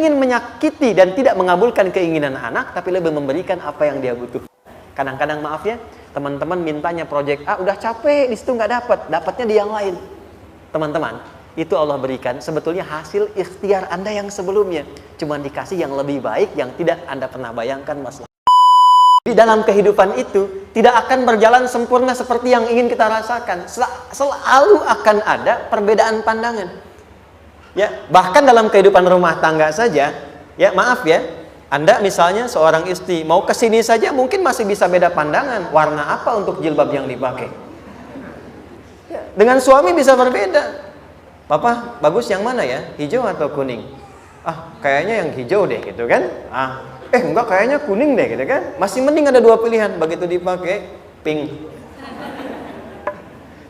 ingin menyakiti dan tidak mengabulkan keinginan anak, tapi lebih memberikan apa yang dia butuh. Kadang-kadang maaf ya, teman-teman mintanya proyek A, udah capek di situ nggak dapatnya di yang lain. Teman-teman, itu Allah berikan sebetulnya hasil ikhtiar Anda yang sebelumnya, cuman dikasih yang lebih baik yang tidak Anda pernah bayangkan masalah. Di dalam kehidupan itu tidak akan berjalan sempurna seperti yang ingin kita rasakan. Selalu akan ada perbedaan pandangan. Ya, bahkan dalam kehidupan rumah tangga saja, ya maaf ya, Anda misalnya seorang istri mau kesini saja mungkin masih bisa beda pandangan warna apa untuk jilbab yang dipakai. Ya, dengan suami bisa berbeda. Papa, bagus yang mana ya? Hijau atau kuning? Ah, kayaknya yang hijau deh gitu kan? Enggak, kayaknya kuning deh gitu kan? Masih mending ada dua pilihan, begitu dipakai pink.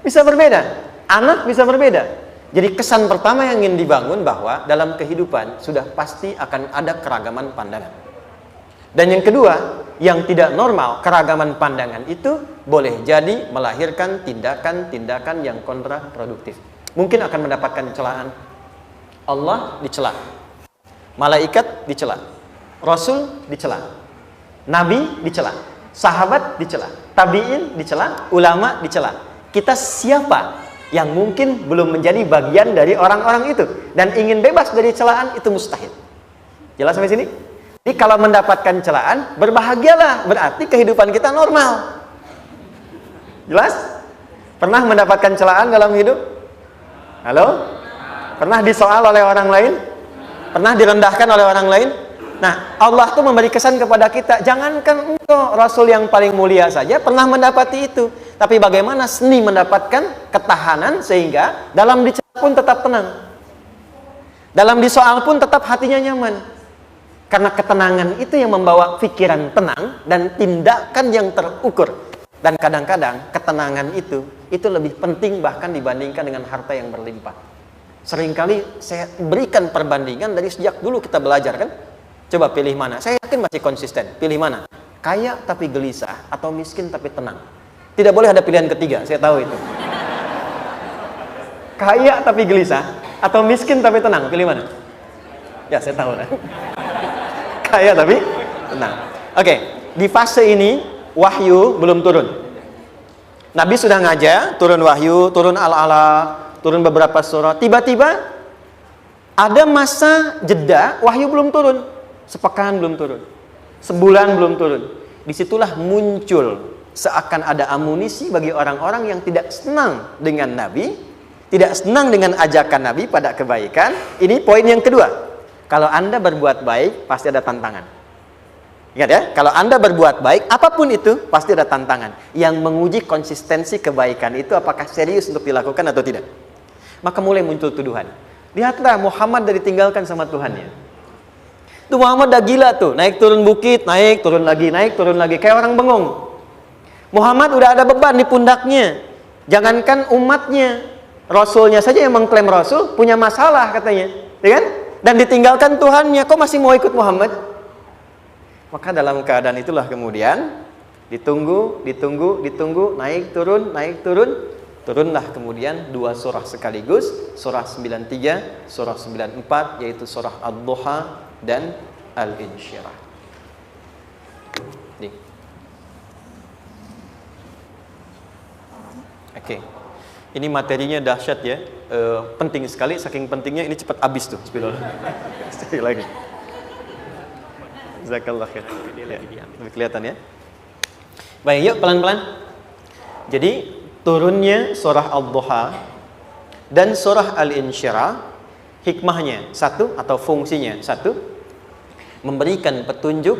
Bisa berbeda, anak bisa berbeda. Jadi kesan pertama yang ingin dibangun bahwa dalam kehidupan sudah pasti akan ada keragaman pandangan. Dan yang kedua, yang tidak normal, keragaman pandangan itu boleh jadi melahirkan tindakan-tindakan yang kontraproduktif. Mungkin akan mendapatkan celaan. Allah dicela, malaikat dicela, Rasul dicela, Nabi dicela, sahabat dicela, tabi'in dicela, ulama dicela. Kita siapa yang mungkin belum menjadi bagian dari orang-orang itu dan ingin bebas dari celaan? Itu mustahil. Jelas sampai sini? Jadi kalau mendapatkan celaan, berbahagialah, berarti kehidupan kita normal. Jelas? Pernah mendapatkan celaan dalam hidup? Halo? Pernah disoal oleh orang lain? Pernah direndahkan oleh orang lain? Nah, Allah tuh memberi kesan kepada kita, jangankan engkau, Rasul yang paling mulia saja pernah mendapati itu. Tapi bagaimana seni mendapatkan ketahanan sehingga dalam dicela pun tetap tenang, dalam disoal pun tetap hatinya nyaman. Karena ketenangan itu yang membawa pikiran tenang dan tindakan yang terukur. Dan kadang-kadang ketenangan itu lebih penting bahkan dibandingkan dengan harta yang berlimpah. Seringkali saya berikan perbandingan dari sejak dulu kita belajar kan. Coba pilih mana? Saya yakin masih konsisten. Pilih mana? Kaya tapi gelisah atau miskin tapi tenang? Tidak boleh ada pilihan ketiga, saya tahu itu. Kaya tapi gelisah atau miskin tapi tenang? Pilih mana? Ya, saya tahu. Kaya tapi tenang. Oke, di fase ini wahyu belum turun. Nabi sudah ngajar, turun wahyu, turun al-ala, turun beberapa surah. Tiba-tiba ada masa jeda, wahyu belum turun. Sepekan belum turun, sebulan belum turun. Disitulah muncul seakan ada amunisi bagi orang-orang yang tidak senang dengan Nabi, tidak senang dengan ajakan Nabi pada kebaikan. Ini poin yang kedua. Kalau Anda berbuat baik, pasti ada tantangan. Ingat ya, kalau Anda berbuat baik, apapun itu, pasti ada tantangan. Yang menguji konsistensi kebaikan itu apakah serius untuk dilakukan atau tidak. Maka mulai muncul tuduhan. Lihatlah Muhammad dari ditinggalkan sama Tuhannya. Tuh Muhammad udah gila tuh, naik turun bukit, naik turun lagi, kayak orang bengong. Muhammad udah ada beban di pundaknya. Jangankan umatnya, Rasulnya saja yang mengklaim Rasul punya masalah katanya, ya kan? Dan ditinggalkan Tuhannya, kok masih mau ikut Muhammad? Maka dalam keadaan itulah kemudian ditunggu, naik turun, turunlah kemudian dua surah sekaligus, surah 93, surah 94, yaitu surah Ad-Duha dan Al-Insyirah. Oke. Ini materinya dahsyat ya. Penting sekali, saking pentingnya ini cepat habis tuh. Sekali lagi. Jazakallah khair. Ya, kelihatan ya. Baik, yuk pelan-pelan. Jadi turunnya surah Ad-Duha dan surah Al-Insyirah, hikmahnya satu atau fungsinya satu, memberikan petunjuk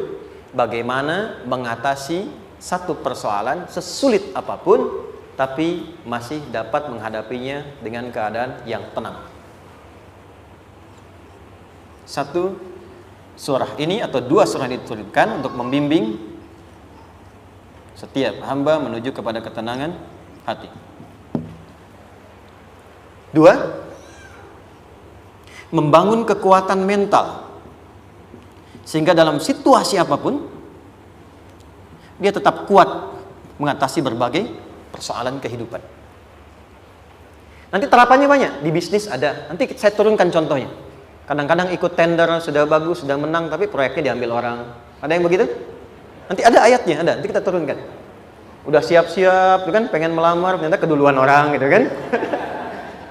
bagaimana mengatasi satu persoalan sesulit apapun, tapi masih dapat menghadapinya dengan keadaan yang tenang. Satu surah ini atau dua surah diturunkan untuk membimbing setiap hamba menuju kepada ketenangan hati. Dua, membangun kekuatan mental sehingga dalam situasi apapun dia tetap kuat mengatasi berbagai persoalan kehidupan. Nanti terapannya banyak, di bisnis ada. Nanti saya turunkan contohnya. Kadang-kadang ikut tender, sudah bagus, sudah menang, tapi proyeknya diambil orang. Ada yang begitu? Nanti ada ayatnya, nanti kita turunkan. Udah siap-siap, kan, pengen melamar, ternyata keduluan orang, gitu kan?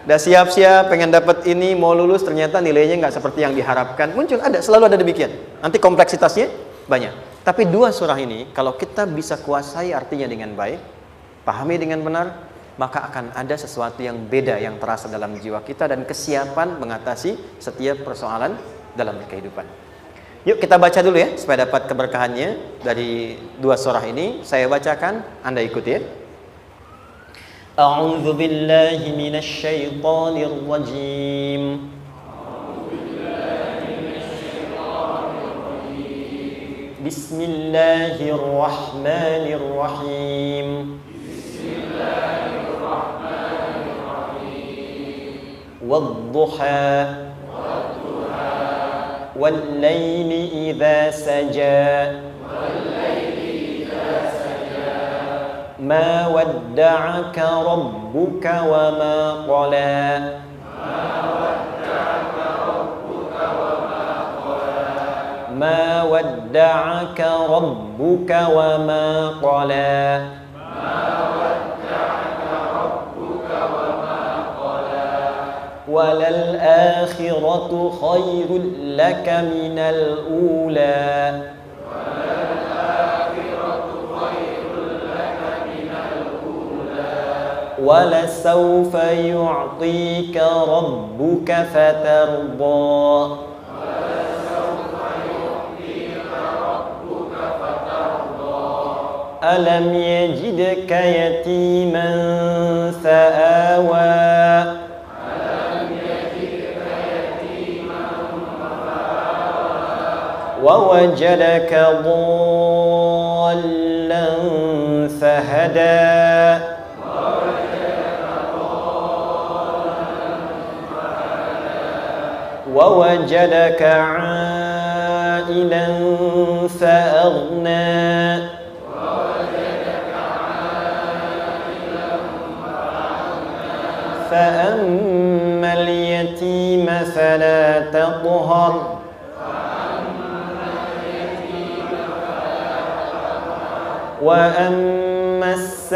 Udah siap-siap, pengen dapat ini, mau lulus, ternyata nilainya nggak seperti yang diharapkan. Muncul, selalu ada demikian. Nanti kompleksitasnya banyak. Tapi dua surah ini, kalau kita bisa kuasai artinya dengan baik, pahami dengan benar, maka akan ada sesuatu yang beda yang terasa dalam jiwa kita dan kesiapan mengatasi setiap persoalan dalam kehidupan. Yuk kita baca dulu ya, supaya dapat keberkahannya dari dua surah ini. Saya bacakan, Anda ikuti ya. A'udzu billahi minasy syaithanir rajim. Bismillahirrahmanirrahim. Wadduha والليل إذا سجى ما ودعك ربك وما قلى ما ودعك ربك وما قلى وللآخرة خير لك من الأولى ولسوف يعطيك ربك فترضى ألم يجدك يتيما فآوى ووجدك ضالا فهدى ووجدك عائلا فأغنى فأما اليتيم فلا تقهر وأما السائل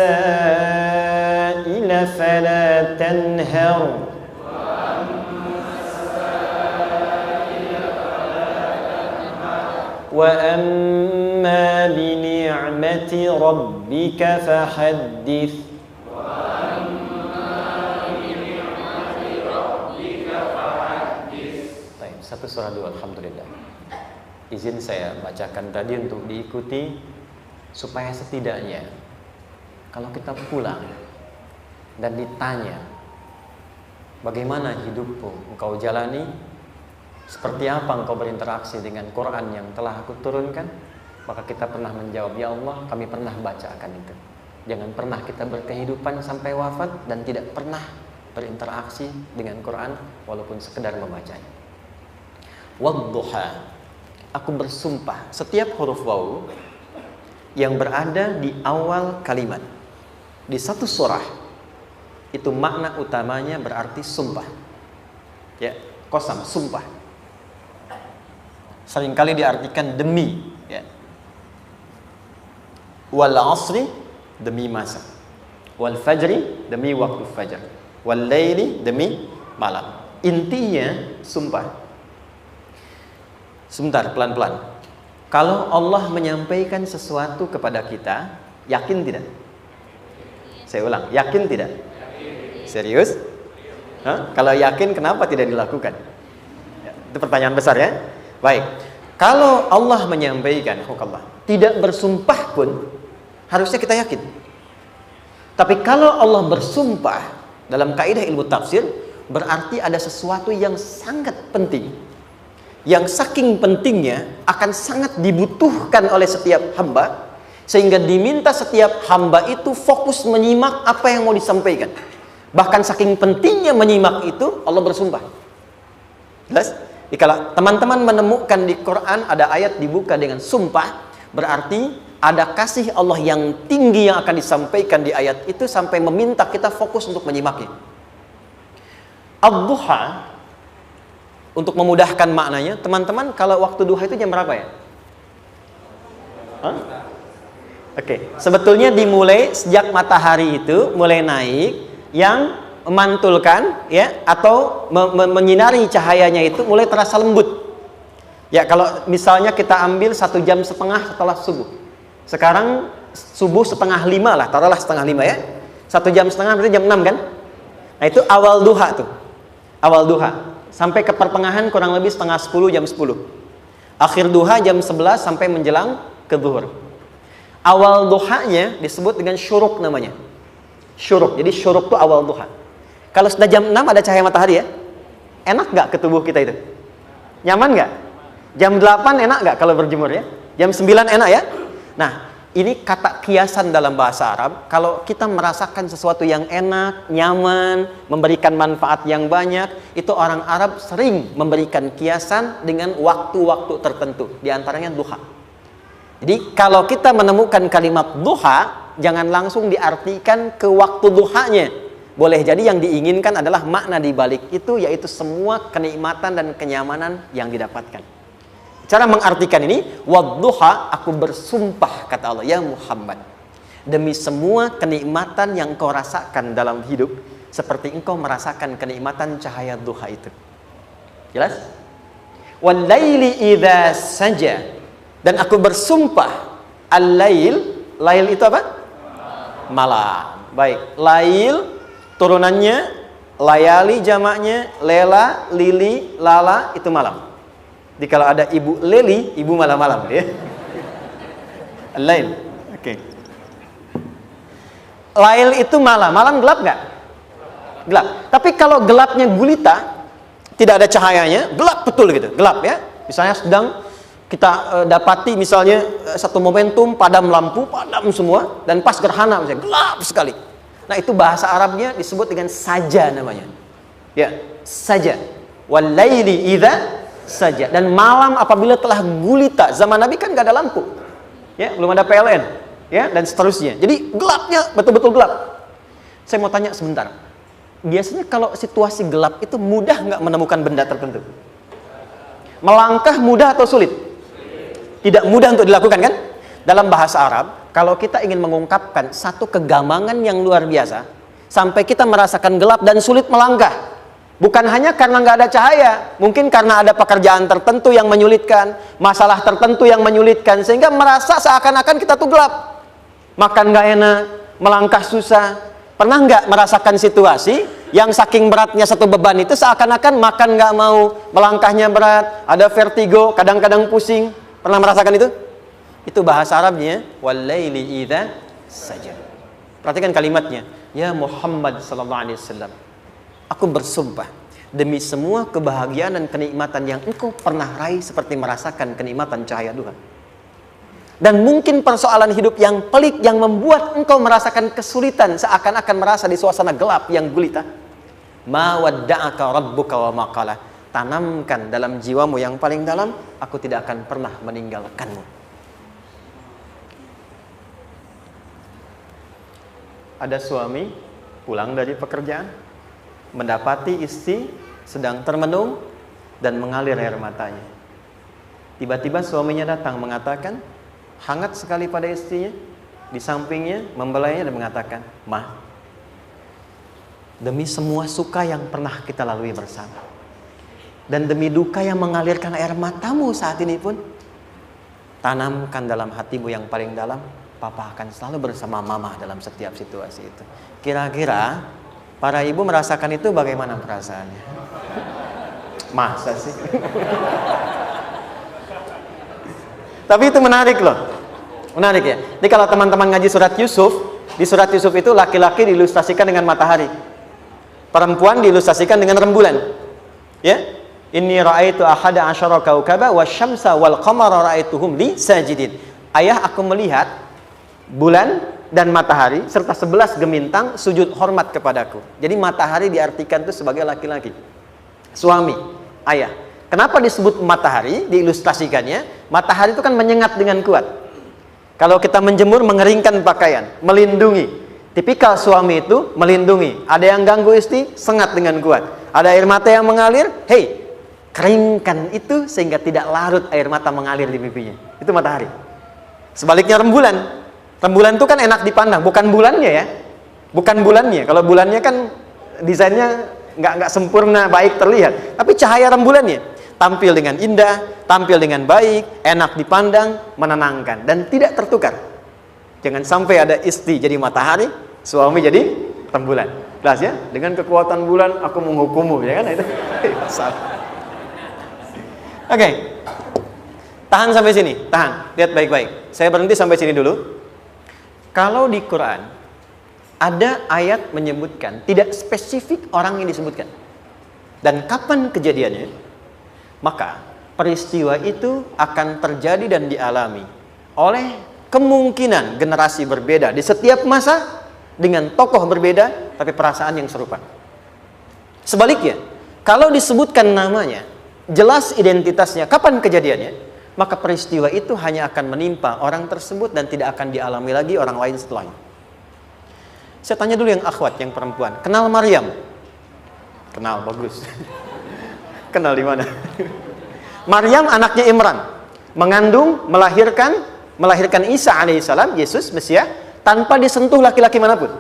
فلا تنهر وأما بنعمة ربك فحدث. Baik, satu surah dulu, alhamdulillah. Izin saya bacakan tadi untuk diikuti, supaya setidaknya kalau kita pulang dan ditanya bagaimana hidupmu engkau jalani, seperti apa engkau berinteraksi dengan Quran yang telah aku turunkan, maka kita pernah menjawab, ya Allah, kami pernah bacakan itu. Jangan pernah kita berkehidupan sampai wafat dan tidak pernah berinteraksi dengan Quran walaupun sekedar membacanya. Wadduha, aku bersumpah, setiap huruf waw yang berada di awal kalimat di satu surah itu makna utamanya berarti sumpah. Ya, qasam, sumpah. Seringkali diartikan demi, ya. Wal asri, demi masa. Wal fajri, demi waktu fajar. Wal laili, demi malam. Intinya sumpah. Sebentar, pelan-pelan. Kalau Allah menyampaikan sesuatu kepada kita, yakin tidak? Saya ulang, yakin tidak? Serius? Hah? Kalau yakin, kenapa tidak dilakukan? Ya, itu pertanyaan besar ya. Baik, kalau Allah menyampaikan, tidak bersumpah pun harusnya kita yakin. Tapi kalau Allah bersumpah dalam kaidah ilmu tafsir, berarti ada sesuatu yang sangat penting, yang saking pentingnya akan sangat dibutuhkan oleh setiap hamba, sehingga diminta setiap hamba itu fokus menyimak apa yang mau disampaikan. Bahkan saking pentingnya menyimak itu, Allah bersumpah. Jelas? Kalau teman-teman menemukan di Quran ada ayat dibuka dengan sumpah, berarti ada kasih Allah yang tinggi yang akan disampaikan di ayat itu sampai meminta kita fokus untuk menyimaknya. Ad-duha, untuk memudahkan maknanya, teman-teman kalau waktu duha itu jam berapa ya? Oke, sebetulnya dimulai sejak matahari itu mulai naik, yang memantulkan ya atau menyinari cahayanya itu mulai terasa lembut. Ya, kalau misalnya kita ambil 1,5 jam setelah subuh. Sekarang subuh 4:30 lah, taruhlah 4:30 ya. 1,5 jam berarti jam 6 kan? Nah, itu awal duha tuh. Awal duha. Sampai ke pertengahan kurang lebih 9:30, jam 10. Akhir duha jam 11 sampai menjelang ke zuhur. Awal duhanya disebut dengan syuruk namanya. Syuruk. Jadi syuruk itu awal duha. Kalau sudah jam 6 ada cahaya matahari ya. Enak nggak ke tubuh kita itu? Nyaman nggak? Jam 8 enak nggak kalau berjemur ya? Jam 9 enak ya? Nah, ini kata kiasan dalam bahasa Arab. Kalau kita merasakan sesuatu yang enak, nyaman, memberikan manfaat yang banyak, itu orang Arab sering memberikan kiasan dengan waktu-waktu tertentu. Di antaranya duha. Jadi kalau kita menemukan kalimat duha, jangan langsung diartikan ke waktu duhanya. Boleh jadi yang diinginkan adalah makna di balik itu, yaitu semua kenikmatan dan kenyamanan yang didapatkan. Cara mengartikan ini, wadduha, aku bersumpah kata Allah, ya Muhammad, demi semua kenikmatan yang kau rasakan dalam hidup, seperti engkau merasakan kenikmatan cahaya duha itu. Jelas? Wal laili idza saja, dan aku bersumpah al-lail, lail itu apa? Malam. Baik, lail turunannya layali jamaknya, lela, lili, lala itu malam. Jadi kalau ada ibu leli, ibu malam-malam ya. Lail. Oke. Lail itu malam. Malam gelap nggak? Gelap. Tapi kalau gelapnya gulita, tidak ada cahayanya, gelap betul gitu. Gelap ya. Misalnya sedang kita dapati misalnya satu momentum padam lampu, padam semua, dan pas gerhana misalnya gelap sekali. Nah, itu bahasa Arabnya disebut dengan saja namanya. Ya, saja. Wal laili idza saja. Dan malam apabila telah gulita, zaman Nabi kan nggak ada lampu ya, belum ada PLN ya, dan seterusnya, jadi gelapnya betul-betul gelap. Saya mau tanya sebentar, biasanya kalau situasi gelap itu mudah nggak menemukan benda tertentu? Melangkah mudah atau sulit? Tidak mudah untuk dilakukan kan? Dalam bahasa Arab, kalau kita ingin mengungkapkan satu kegamangan yang luar biasa, sampai kita merasakan gelap dan sulit melangkah, bukan hanya karena nggak ada cahaya, mungkin karena ada pekerjaan tertentu yang menyulitkan, masalah tertentu yang menyulitkan, sehingga merasa seakan-akan kita tuh gelap. Makan nggak enak, melangkah susah. Pernah nggak merasakan situasi yang saking beratnya satu beban itu seakan-akan makan nggak mau, melangkahnya berat, ada vertigo, kadang-kadang pusing. Pernah merasakan itu? Itu bahasa Arabnya, wal-laili idza saja. Perhatikan kalimatnya, ya Muhammad sallallahu alaihi wasallam, aku bersumpah demi semua kebahagiaan dan kenikmatan yang engkau pernah raih, seperti merasakan kenikmatan cahaya duha. Dan mungkin persoalan hidup yang pelik yang membuat engkau merasakan kesulitan, seakan-akan merasa di suasana gelap yang gulita. Ma wadda'aka rabbuka wa ma qala. Tanamkan dalam jiwamu yang paling dalam, aku tidak akan pernah meninggalkanmu. Ada suami pulang dari pekerjaan, mendapati istri sedang termenung dan mengalir air matanya. Tiba-tiba suaminya datang mengatakan, hangat sekali pada istrinya, di sampingnya membelainya dan mengatakan, "Ma, demi semua suka yang pernah kita lalui bersama, dan demi duka yang mengalirkan air matamu saat ini pun, tanamkan dalam hatimu yang paling dalam, Papa akan selalu bersama Mama dalam setiap situasi itu." Kira-kira para ibu merasakan itu bagaimana perasaannya? Masa sih? Tapi itu menarik loh. Menarik ya. Jadi kalau teman-teman ngaji surat Yusuf, di surat Yusuf itu laki-laki diilustrasikan dengan matahari, perempuan diilustrasikan dengan rembulan. Ya. Inni ra'aitu ahada asyara kaukaba wasyamsa wal qamara ra'aituhum li sajidin. Ayah, aku melihat bulan dan matahari serta 11 gemintang sujud hormat kepadaku. Jadi matahari diartikan itu sebagai laki-laki, suami, ayah. Kenapa disebut matahari? Diilustrasikannya, matahari itu kan menyengat dengan kuat. Kalau kita menjemur, mengeringkan pakaian, melindungi. Tipikal suami itu melindungi. Ada yang ganggu istri, sengat dengan kuat. Ada air mata yang mengalir, hey, keringkan itu sehingga tidak larut air mata mengalir di pipinya. Itu matahari. Sebaliknya rembulan. Rembulan itu kan enak dipandang, bukan bulannya ya. Bukan bulannya. Kalau bulannya kan desainnya nggak sempurna, baik terlihat. Tapi cahaya rembulannya tampil dengan indah, tampil dengan baik, enak dipandang, menenangkan dan tidak tertukar. Jangan sampai ada istri jadi matahari, suami jadi rembulan. Jelas ya? Dengan kekuatan bulan aku menghukummu, ya kan? Itu salah. Oke. Tahan sampai sini, tahan. Lihat baik-baik. Saya berhenti sampai sini dulu. Kalau di Quran ada ayat menyebutkan, tidak spesifik orang yang disebutkan dan kapan kejadiannya, maka peristiwa itu akan terjadi dan dialami oleh kemungkinan generasi berbeda di setiap masa dengan tokoh berbeda tapi perasaan yang serupa. Sebaliknya, kalau disebutkan namanya, jelas identitasnya, kapan kejadiannya, maka peristiwa itu hanya akan menimpa orang tersebut dan tidak akan dialami lagi orang lain setelahnya. Saya tanya dulu yang akhwat, yang perempuan, kenal Maryam? Kenal, bagus. Kenal di mana? Maryam anaknya Imran, mengandung, melahirkan Isa alaihissalam, Yesus Mesias, tanpa disentuh laki-laki manapun.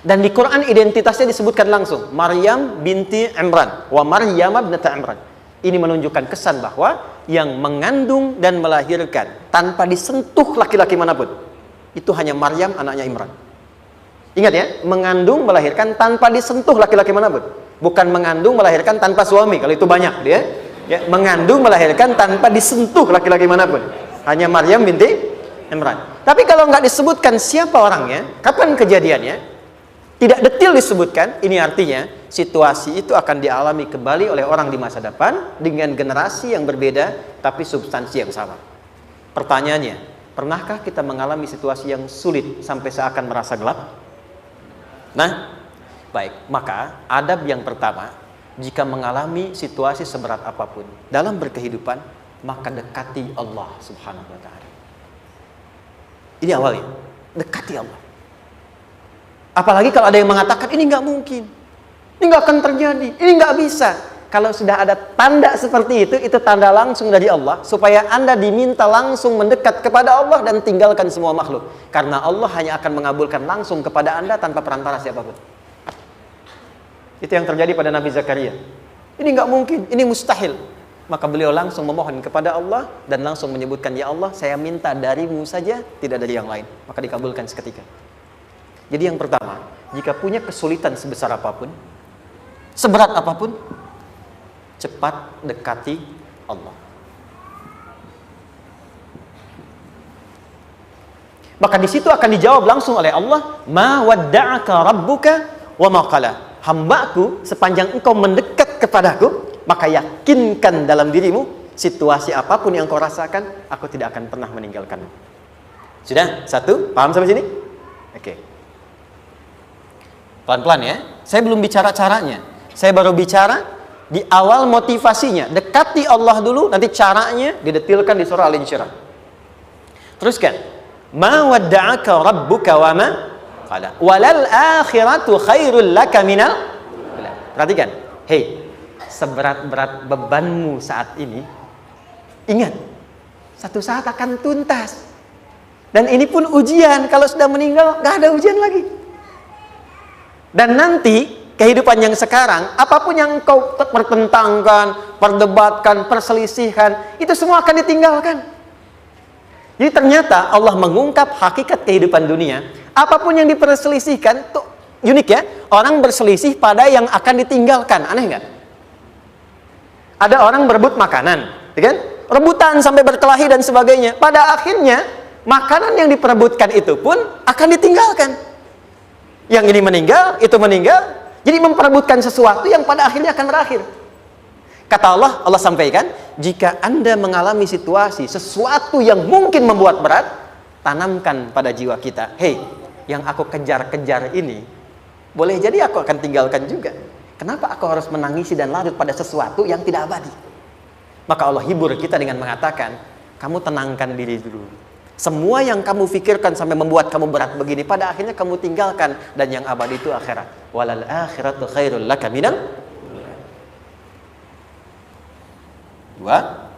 Dan di Quran identitasnya disebutkan langsung, Maryam binti Imran, wa Maryam ibnata Imran. Ini menunjukkan kesan bahwa yang mengandung dan melahirkan tanpa disentuh laki-laki manapun, itu hanya Maryam anaknya Imran. Ingat ya, mengandung melahirkan tanpa disentuh laki-laki manapun. Bukan mengandung melahirkan tanpa suami, kalau itu banyak dia. Ya, mengandung melahirkan tanpa disentuh laki-laki manapun. Hanya Maryam binti Imran. Tapi kalau nggak disebutkan siapa orangnya, kapan kejadiannya, tidak detail disebutkan, ini artinya situasi itu akan dialami kembali oleh orang di masa depan dengan generasi yang berbeda tapi substansi yang sama. Pertanyaannya, pernahkah kita mengalami situasi yang sulit sampai seakan merasa gelap? Nah, baik, maka adab yang pertama, jika mengalami situasi seberat apapun dalam berkehidupan, maka dekati Allah Subhanahu wa ta'ala. Ini awalnya, dekati Allah. Apalagi kalau ada yang mengatakan ini nggak mungkin, ini nggak akan terjadi, ini nggak bisa. Kalau sudah ada tanda seperti itu tanda langsung dari Allah supaya Anda diminta langsung mendekat kepada Allah dan tinggalkan semua makhluk. Karena Allah hanya akan mengabulkan langsung kepada Anda tanpa perantara siapapun. Itu yang terjadi pada Nabi Zakaria. Ini nggak mungkin, ini mustahil. Maka beliau langsung memohon kepada Allah dan langsung menyebutkan, ya Allah, saya minta darimu saja, tidak dari yang lain. Maka dikabulkan seketika. Jadi yang pertama, jika punya kesulitan sebesar apapun, seberat apapun, cepat dekati Allah. Maka di situ akan dijawab langsung oleh Allah, ma wadda'aka rabbuka wa ma qala. Hambaku, sepanjang engkau mendekat kepadaku, maka yakinkan dalam dirimu, situasi apapun yang kau rasakan, aku tidak akan pernah meninggalkanmu. Sudah? Satu? Paham sampai sini? Oke. Pelan-pelan ya. Saya belum bicara caranya. Saya baru bicara di awal motivasinya. Dekati Allah dulu, nanti caranya didetilkan di surah Al-Insyirah. Teruskan. Ma wadda'aka rabbuka wa ma qala. Walal akhiratu khairul laka minal. Perhatikan. Hei, seberat-berat bebanmu saat ini, ingat, satu saat akan tuntas. Dan ini pun ujian. Kalau sudah meninggal, gak ada ujian lagi. Dan nanti kehidupan yang sekarang, apapun yang kau pertentangkan, perdebatkan, perselisihkan, itu semua akan ditinggalkan. Jadi ternyata Allah mengungkap hakikat kehidupan dunia. Apapun yang diperselisihkan, tuh unik ya. Orang berselisih pada yang akan ditinggalkan. Aneh nggak? Ada orang berebut makanan, kan? Rebutan sampai berkelahi dan sebagainya. Pada akhirnya makanan yang diperebutkan itu pun akan ditinggalkan. Yang ini meninggal, itu meninggal. Jadi memperebutkan sesuatu yang pada akhirnya akan berakhir. Kata Allah, Allah sampaikan, jika Anda mengalami situasi, sesuatu yang mungkin membuat berat, tanamkan pada jiwa kita, hei, yang aku kejar-kejar ini, boleh jadi aku akan tinggalkan juga. Kenapa aku harus menangisi dan larut pada sesuatu yang tidak abadi? Maka Allah hibur kita dengan mengatakan, kamu tenangkan diri dulu. Semua yang kamu pikirkan sampai membuat kamu berat begini, pada akhirnya kamu tinggalkan. Dan yang abadi itu akhirat. Walal akhiratu khairul laka minal. Dua,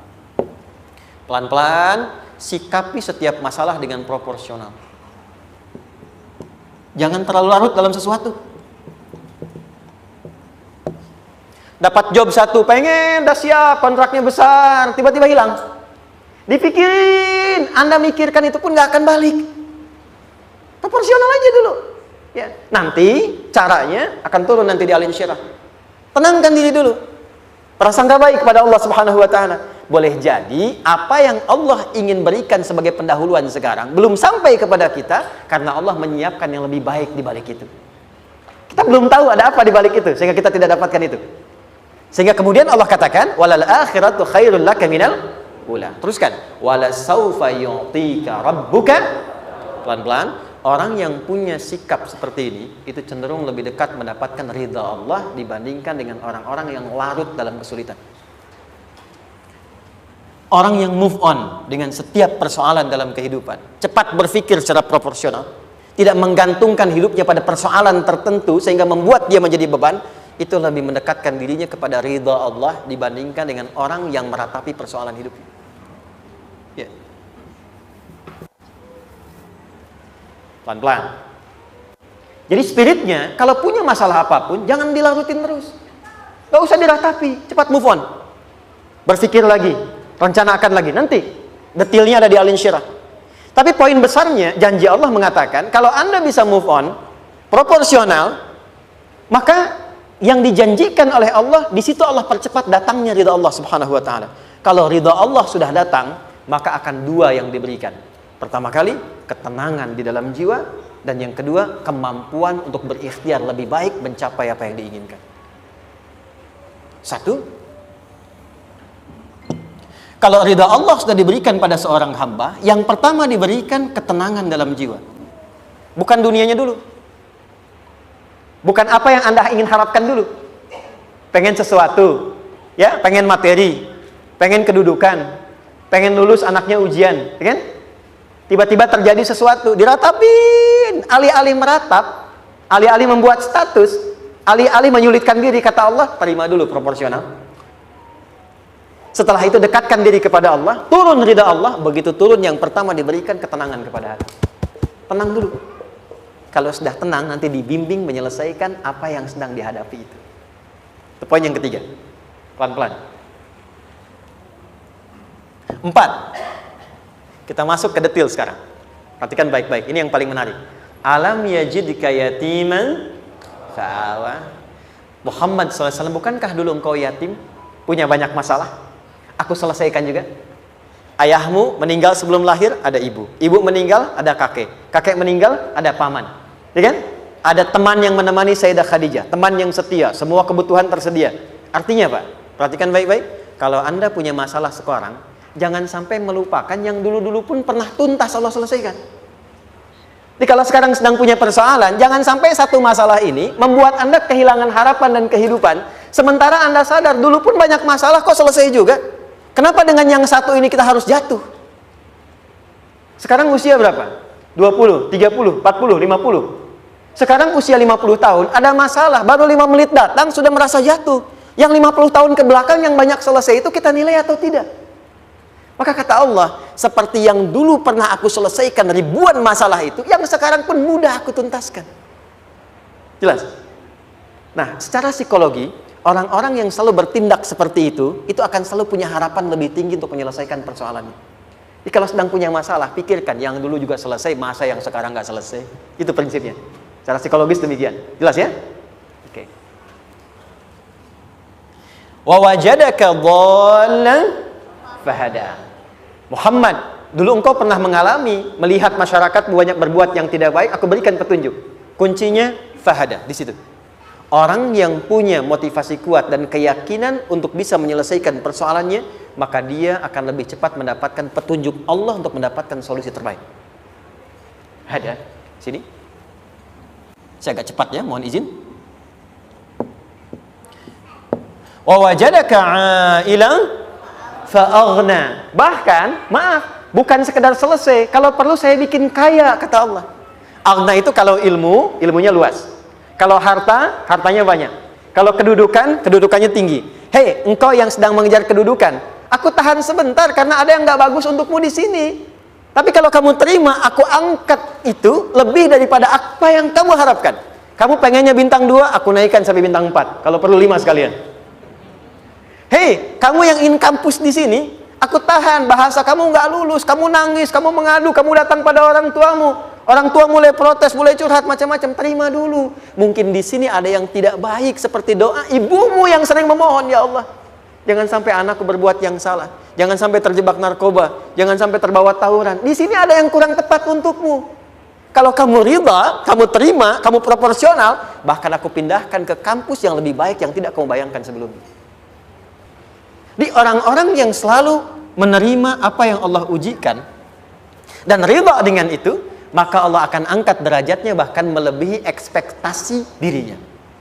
pelan-pelan sikapi setiap masalah dengan proporsional. Jangan terlalu larut dalam sesuatu. Dapat job satu, pengen, dah siap, kontraknya besar, tiba-tiba hilang. Dipikirin, Anda mikirkan itu pun nggak akan balik. Proporsional aja dulu. Ya, nanti caranya akan turun nanti di alin syirah. Tenangkan diri dulu. Prasangka baik kepada Allah Subhanahu wa taala. Boleh jadi apa yang Allah ingin berikan sebagai pendahuluan sekarang belum sampai kepada kita karena Allah menyiapkan yang lebih baik di balik itu. Kita belum tahu ada apa di balik itu sehingga kita tidak dapatkan itu. Sehingga kemudian Allah katakan walal akhiratu khairul laka minal ula. Teruskan wala saufa yu'tika rabbuka. Pelan-pelan. Orang yang punya sikap seperti ini itu cenderung lebih dekat mendapatkan ridha Allah dibandingkan dengan orang-orang yang larut dalam kesulitan. Orang yang move on dengan setiap persoalan dalam kehidupan, cepat berpikir secara proporsional, tidak menggantungkan hidupnya pada persoalan tertentu sehingga membuat dia menjadi beban, itu lebih mendekatkan dirinya kepada ridha Allah dibandingkan dengan orang yang meratapi persoalan hidupnya. Ya. Pelan-pelan. Jadi spiritnya, kalau punya masalah apapun, jangan dilarutin terus. Gak usah diratapi, cepat move on. Berpikir lagi, rencanakan lagi. Nanti, detailnya ada di alin syirah. Tapi poin besarnya, janji Allah mengatakan, kalau Anda bisa move on, proporsional, maka yang dijanjikan oleh Allah, di situ Allah percepat datangnya ridha Allah Subhanahu wa ta'ala. Kalau ridha Allah sudah datang, maka akan dua yang diberikan. Pertama kali, ketenangan di dalam jiwa. Dan yang kedua, kemampuan untuk berikhtiar lebih baik mencapai apa yang diinginkan. Satu, kalau ridha Allah sudah diberikan pada seorang hamba, yang pertama diberikan ketenangan dalam jiwa. Bukan dunianya dulu. Bukan apa yang Anda ingin harapkan dulu. Pengen sesuatu, ya, pengen materi, pengen kedudukan, pengen lulus anaknya ujian, ya kan? Tiba-tiba terjadi sesuatu, diratapin, alih-alih meratap, alih-alih membuat status, alih-alih menyulitkan diri, kata Allah, terima dulu proporsional. Setelah itu dekatkan diri kepada Allah, turun ridha Allah, begitu turun yang pertama diberikan ketenangan kepada hati. Tenang dulu. Kalau sudah tenang, nanti dibimbing menyelesaikan apa yang sedang dihadapi itu. Itu poin yang ketiga. Pelan-pelan. 4. Kita masuk ke detail sekarang. Perhatikan baik-baik. Ini yang paling menarik. Alam yajidka yatiman fa'awa. Muhammad SAW, bukankah dulu engkau yatim? Punya banyak masalah? Aku selesaikan juga. Ayahmu meninggal sebelum lahir, ada ibu. Ibu meninggal, ada kakek. Kakek meninggal, ada paman. Ya kan? Ada teman yang menemani Sayyidah Khadijah. Teman yang setia. Semua kebutuhan tersedia. Artinya apa? Perhatikan baik-baik. Kalau Anda punya masalah sekarang, jangan sampai melupakan yang dulu-dulu pun pernah tuntas Allah selesaikan. Jadi kalau sekarang sedang punya persoalan, jangan sampai satu masalah ini membuat Anda kehilangan harapan dan kehidupan. Sementara Anda sadar, dulu pun banyak masalah kok selesai juga. Kenapa dengan yang satu ini kita harus jatuh? Sekarang usia berapa? 20, 30, 40, 50. Sekarang usia 50 tahun, ada masalah, baru 5 menit datang sudah merasa jatuh. Yang 50 tahun ke belakang yang banyak selesai itu kita nilai atau tidak? Maka kata Allah, seperti yang dulu pernah aku selesaikan ribuan masalah itu, yang sekarang pun mudah aku tuntaskan. Jelas? Nah, secara psikologi, orang-orang yang selalu bertindak seperti itu akan selalu punya harapan lebih tinggi untuk menyelesaikan persoalannya. Jadi kalau sedang punya masalah, pikirkan yang dulu juga selesai, masa yang sekarang nggak selesai. Itu prinsipnya. Secara psikologis demikian. Jelas ya? Oke. Wa wajadaka dhallan fahada. Muhammad, dulu engkau pernah mengalami melihat masyarakat banyak berbuat yang tidak baik, aku berikan petunjuk. Kuncinya fahada di situ. Orang yang punya motivasi kuat dan keyakinan untuk bisa menyelesaikan persoalannya, maka dia akan lebih cepat mendapatkan petunjuk Allah untuk mendapatkan solusi terbaik. Ada sini. Saya agak cepat ya, mohon izin. Wa wajadaka 'ailan fa'aghna. Bahkan, maaf, bukan sekedar selesai. Kalau perlu saya bikin kaya, kata Allah. Aghna itu kalau ilmunya luas. Kalau harta, hartanya banyak. Kalau kedudukan, kedudukannya tinggi. Hei, engkau yang sedang mengejar kedudukan, Aku tahan sebentar karena ada yang nggak bagus untukmu di sini. Tapi kalau kamu terima, aku angkat itu lebih daripada apa yang kamu harapkan. Kamu pengennya bintang 2, aku naikkan sampai bintang 4. Kalau perlu 5 sekalian. Hei, kamu yang in kampus di sini, aku tahan. Bahasa kamu nggak lulus, kamu nangis, kamu mengadu, kamu datang pada orang tuamu. Orang tua mulai protes, mulai curhat macam-macam. Terima dulu. Mungkin di sini ada yang tidak baik seperti doa ibumu yang sering memohon, ya Allah, jangan sampai anakku berbuat yang salah. Jangan sampai terjebak narkoba. Jangan sampai terbawa tawuran. Di sini ada yang kurang tepat untukmu. Kalau kamu ridha, kamu terima, kamu proporsional, bahkan aku pindahkan ke kampus yang lebih baik yang tidak kamu bayangkan sebelumnya. Di orang-orang yang selalu menerima apa yang Allah ujikan dan ridha dengan itu, maka Allah akan angkat derajatnya bahkan melebihi ekspektasi dirinya.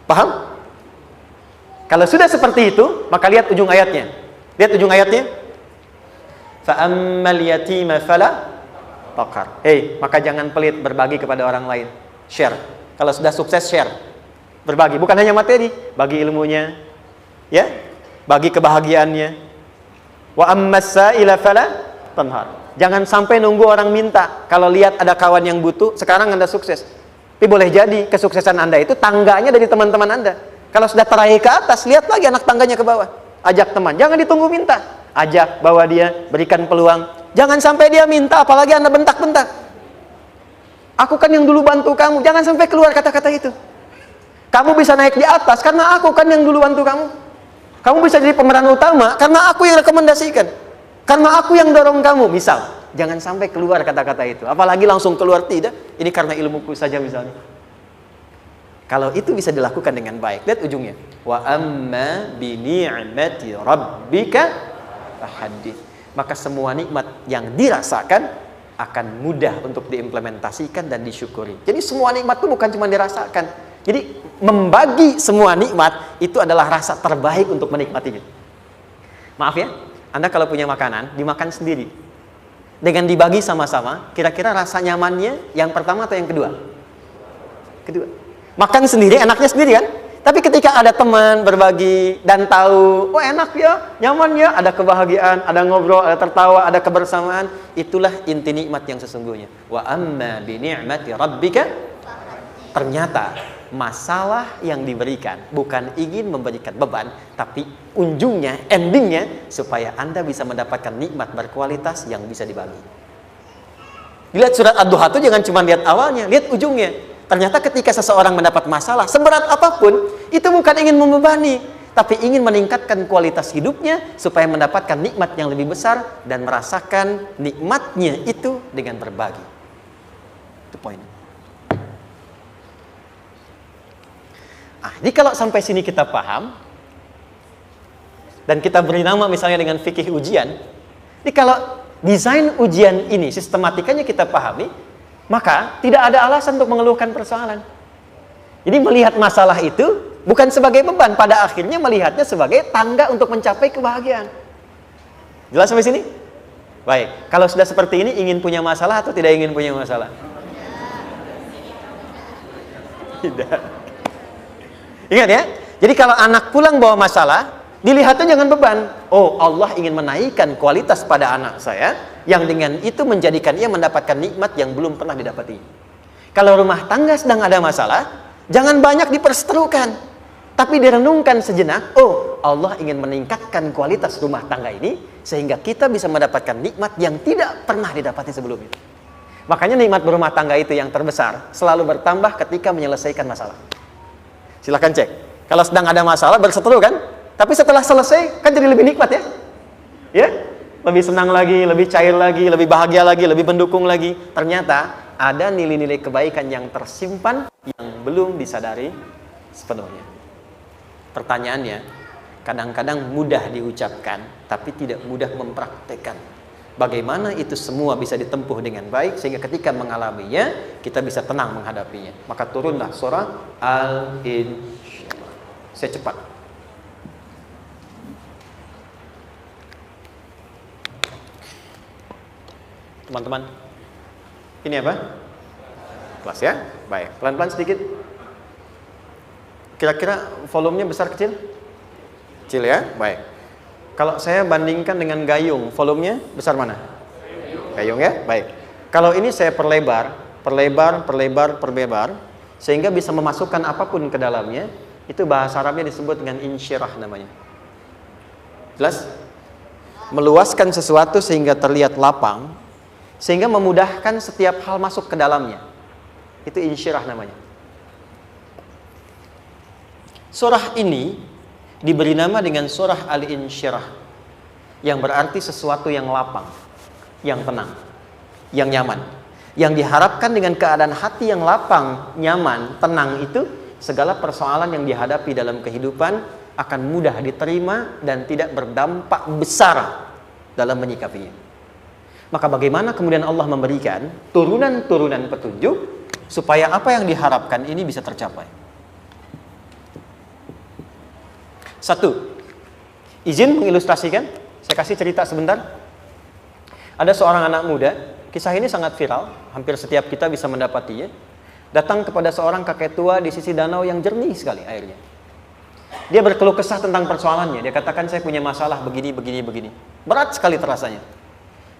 Paham? Kalau sudah seperti itu, maka lihat ujung ayatnya. Lihat ujung ayatnya. Fa'ammal yatima fala taqhar. Maka jangan pelit berbagi kepada orang lain. Share. Kalau sudah sukses, share. Berbagi, bukan hanya materi, bagi ilmunya, ya, bagi kebahagiaannya. Wa ammas sa'ila fala tanhar. Jangan sampai nunggu orang minta. Kalau lihat ada kawan yang butuh, sekarang Anda sukses. Tapi boleh jadi kesuksesan Anda itu tangganya dari teman-teman Anda. Kalau sudah teraih ke atas, lihat lagi anak tangganya ke bawah. Ajak teman, jangan ditunggu minta. Ajak, bawa dia, berikan peluang. Jangan sampai dia minta, apalagi Anda bentak-bentak. Aku kan yang dulu bantu kamu. Jangan sampai keluar kata-kata itu. Kamu bisa naik di atas karena aku kan yang dulu bantu kamu. Kamu bisa jadi pemeran utama karena aku yang rekomendasikan. Karena aku yang dorong kamu, misal. Jangan sampai keluar kata-kata itu. Apalagi langsung keluar, tidak. Ini karena ilmuku saja misalnya. Kalau itu bisa dilakukan dengan baik. Lihat ujungnya. Wa amma bi ni'mati rabbika fahaddits. Maka semua nikmat yang dirasakan akan mudah untuk diimplementasikan dan disyukuri. Jadi semua nikmat itu bukan cuma dirasakan. Jadi membagi semua nikmat itu adalah rasa terbaik untuk menikmatinya. Maaf ya, Anda kalau punya makanan, dimakan sendiri. Dengan dibagi sama-sama, kira-kira rasa nyamannya yang pertama atau yang kedua? Kedua. Makan sendiri, enaknya sendiri kan? Tapi ketika ada teman berbagi dan tahu, oh enak ya, nyaman ya, ada kebahagiaan, ada ngobrol, ada tertawa, ada kebersamaan, itulah inti nikmat yang sesungguhnya. Wa amma bi ni'mati rabbika. Ternyata masalah yang diberikan bukan ingin memberikan beban, tapi ujungnya, endingnya supaya Anda bisa mendapatkan nikmat berkualitas yang bisa dibagi. Lihat surat Ad-Duha itu jangan cuma lihat awalnya, lihat ujungnya. Ternyata ketika seseorang mendapat masalah seberat apapun, itu bukan ingin membebani, tapi ingin meningkatkan kualitas hidupnya supaya mendapatkan nikmat yang lebih besar dan merasakan nikmatnya itu dengan berbagi. Itu poinnya. Jadi kalau sampai sini kita paham dan kita beri nama misalnya dengan fikih ujian, jadi kalau desain ujian ini sistematikanya kita pahami, maka tidak ada alasan untuk mengeluhkan persoalan. Jadi melihat masalah itu bukan sebagai beban, pada akhirnya melihatnya sebagai tangga untuk mencapai kebahagiaan. Jelas sampai sini? Baik, kalau sudah seperti ini ingin punya masalah atau tidak ingin punya masalah? Tidak. Ingat ya, jadi kalau anak pulang bawa masalah, dilihatnya jangan beban. Oh, Allah ingin menaikkan kualitas pada anak saya, yang dengan itu menjadikan ia mendapatkan nikmat yang belum pernah didapati. Kalau rumah tangga sedang ada masalah, jangan banyak diperseterukan, tapi direnungkan sejenak. Oh, Allah ingin meningkatkan kualitas rumah tangga ini, sehingga kita bisa mendapatkan nikmat yang tidak pernah didapati sebelumnya. Makanya nikmat berumah tangga itu yang terbesar, selalu bertambah ketika menyelesaikan masalah. Silahkan cek. Kalau sedang ada masalah berseteru kan? Tapi setelah selesai kan jadi lebih nikmat ya? Ya? Lebih senang lagi, lebih cair lagi, lebih bahagia lagi, lebih mendukung lagi. Ternyata ada nilai-nilai kebaikan yang tersimpan yang belum disadari sepenuhnya. Pertanyaannya, kadang-kadang mudah diucapkan tapi tidak mudah mempraktekkan. Bagaimana itu semua bisa ditempuh dengan baik sehingga ketika mengalaminya kita bisa tenang menghadapinya. Maka turunlah surah Al-Insyirah. Saya cepat. Teman-teman, ini apa? Kelas ya? Baik, pelan-pelan sedikit. Kira-kira volumenya besar kecil? Kecil ya? Baik. Kalau saya bandingkan dengan gayung, volumenya besar mana? Gayung ya? Baik. Kalau ini saya perlebar, sehingga bisa memasukkan apapun ke dalamnya, itu bahasa Arabnya disebut dengan insyirah namanya. Jelas? Meluaskan sesuatu sehingga terlihat lapang, sehingga memudahkan setiap hal masuk ke dalamnya. Itu insyirah namanya. Surah ini diberi nama dengan surah Al-Insyirah, yang berarti sesuatu yang lapang, yang tenang, yang nyaman. Yang diharapkan dengan keadaan hati yang lapang, nyaman, tenang itu, segala persoalan yang dihadapi dalam kehidupan akan mudah diterima dan tidak berdampak besar dalam menyikapinya. Maka bagaimana kemudian Allah memberikan turunan-turunan petunjuk supaya apa yang diharapkan ini bisa tercapai? Satu, izin mengilustrasikan. Saya kasih cerita sebentar. Ada seorang anak muda, kisah ini sangat viral, hampir setiap kita bisa mendapatinya. Datang kepada seorang kakek tua di sisi danau yang jernih sekali airnya. Dia berkeluh kesah tentang persoalannya. Dia katakan, saya punya masalah begini. Berat sekali terasanya.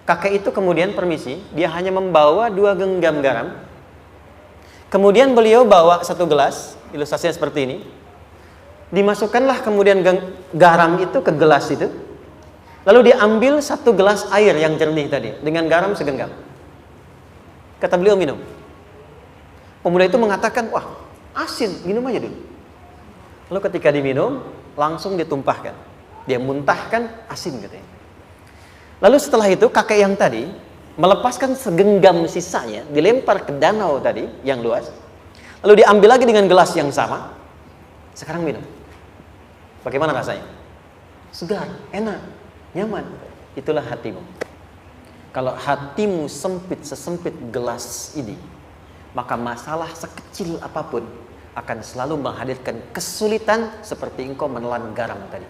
Kakek itu kemudian permisi, dia hanya membawa 2 genggam garam. Kemudian beliau bawa 1 gelas, ilustrasinya seperti ini. Dimasukkanlah kemudian garam itu ke gelas itu. Lalu diambil 1 gelas air yang jernih tadi dengan garam segenggam. Kata beliau, minum. Pemuda itu mengatakan, wah asin, minum aja dulu. Lalu ketika diminum, langsung ditumpahkan. Dia muntahkan, asin katanya. Lalu setelah itu kakek yang tadi melepaskan segenggam sisanya, dilempar ke danau tadi yang luas. Lalu diambil lagi dengan gelas yang sama. Sekarang minum. Bagaimana rasanya? Segar, enak, nyaman. Itulah hatimu. Kalau hatimu sempit sesempit gelas ini, maka masalah sekecil apapun akan selalu menghadirkan kesulitan seperti engkau menelan garam tadi.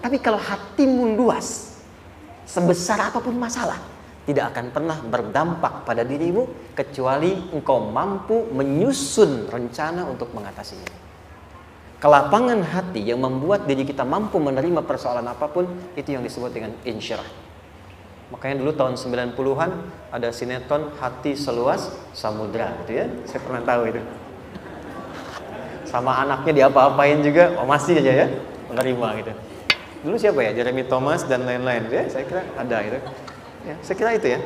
Tapi kalau hatimu luas, sebesar apapun masalah, tidak akan pernah berdampak pada dirimu kecuali engkau mampu menyusun rencana untuk mengatasinya. Kelapangan hati yang membuat diri kita mampu menerima persoalan apapun, itu yang disebut dengan insyirah. Makanya dulu tahun 90-an ada sinetron Hati Seluas Samudra gitu ya. Saya pernah tahu itu. Sama anaknya diapa-apain juga, masih aja ya menerima gitu. Dulu siapa ya? Jeremy Thomas dan lain-lain ya. Saya kira ada itu. Ya, saya kira itu ya.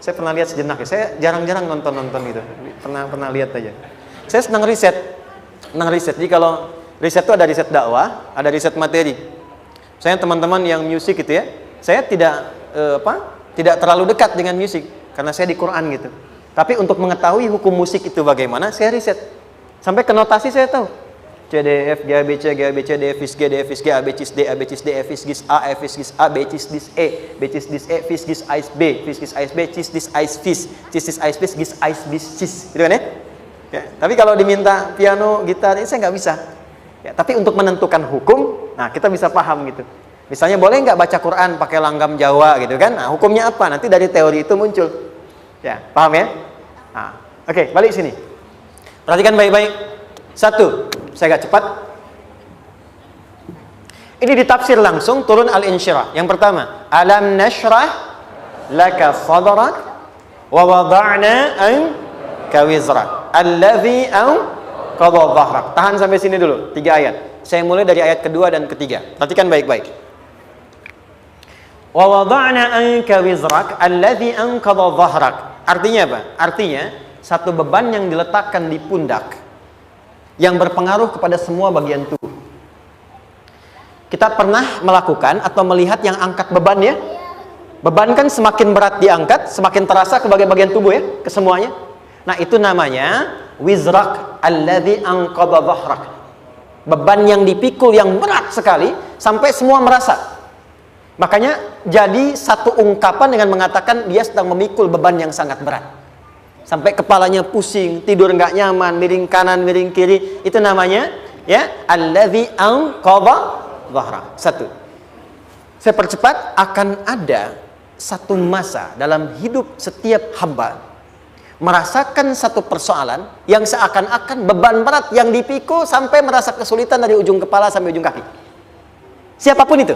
Saya pernah lihat sejenak ya. Saya jarang-jarang nonton itu. Pernah lihat aja. Saya senang riset. Jadi kalau riset itu ada riset dakwah, ada riset materi. Saya teman-teman yang musik gitu ya, saya tidak terlalu dekat dengan musik karena saya di Quran gitu. Tapi untuk mengetahui hukum musik itu bagaimana, saya riset. Sampai ke notasi saya tahu. C D F G A B C D F G D F G A B C D A B C D F G A F G A B C D E B C D E F G A B C D A B gitu kan ya? Ya, tapi kalau diminta piano, gitar, ini saya nggak bisa. Ya, tapi untuk menentukan hukum, nah kita bisa paham gitu. Misalnya boleh nggak baca Quran pakai langgam Jawa gitu kan? Nah, hukumnya apa? Nanti dari teori itu muncul. Ya, paham ya? Nah, oke, balik sini. Perhatikan baik-baik. 1, saya agak cepat. Ini ditafsir langsung turun Al-Insyirah. Yang pertama, alam nashrah laka sadrak wa wada'na anka wizrak allazi qadha dhahrak. Tahan sampai sini dulu, 3 ayat. Saya mulai dari ayat kedua dan ketiga. Perhatikan baik-baik. Wa wada'na anka wizrak allazi anqadha dhahrak. Artinya apa? Artinya satu beban yang diletakkan di pundak yang berpengaruh kepada semua bagian tubuh. Kita pernah melakukan atau melihat yang angkat beban ya? Beban kan semakin berat diangkat, semakin terasa ke bagian tubuh ya, ke semuanya. Nah, itu namanya wizrak alladzi anqadha dhahrak. Beban yang dipikul yang berat sekali sampai semua merasa. Makanya jadi satu ungkapan dengan mengatakan dia sedang memikul beban yang sangat berat. Sampai kepalanya pusing, tidur nggak nyaman, miring kanan, miring kiri. Itu namanya ya alladzi anqadha dhahrak. 1. Saya percepat, akan ada satu masa dalam hidup setiap hamba merasakan satu persoalan yang seakan-akan beban berat yang dipikul sampai merasa kesulitan dari ujung kepala sampai ujung kaki. Siapapun itu.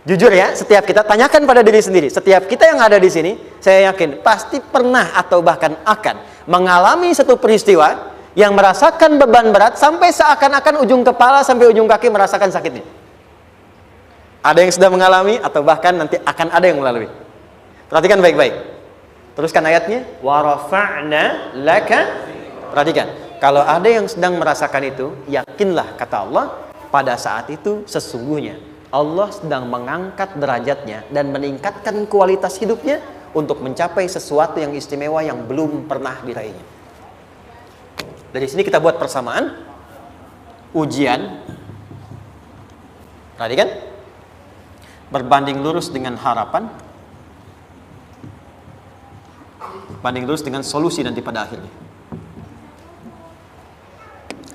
Jujur ya, setiap kita tanyakan pada diri sendiri. Setiap kita yang ada di sini, saya yakin pasti pernah atau bahkan akan mengalami satu peristiwa yang merasakan beban berat sampai seakan-akan ujung kepala sampai ujung kaki merasakan sakitnya. Ada yang sudah mengalami atau bahkan nanti akan ada yang melalui. Perhatikan baik-baik. Teruskan ayatnya. Wa rafa'na laka. Perhatikan. Kalau ada yang sedang merasakan itu, yakinlah kata Allah, pada saat itu sesungguhnya Allah sedang mengangkat derajatnya dan meningkatkan kualitas hidupnya untuk mencapai sesuatu yang istimewa yang belum pernah diraihnya. Dari sini kita buat persamaan ujian. Tadi kan berbanding lurus dengan harapan, banding lurus dengan solusi nanti pada akhirnya.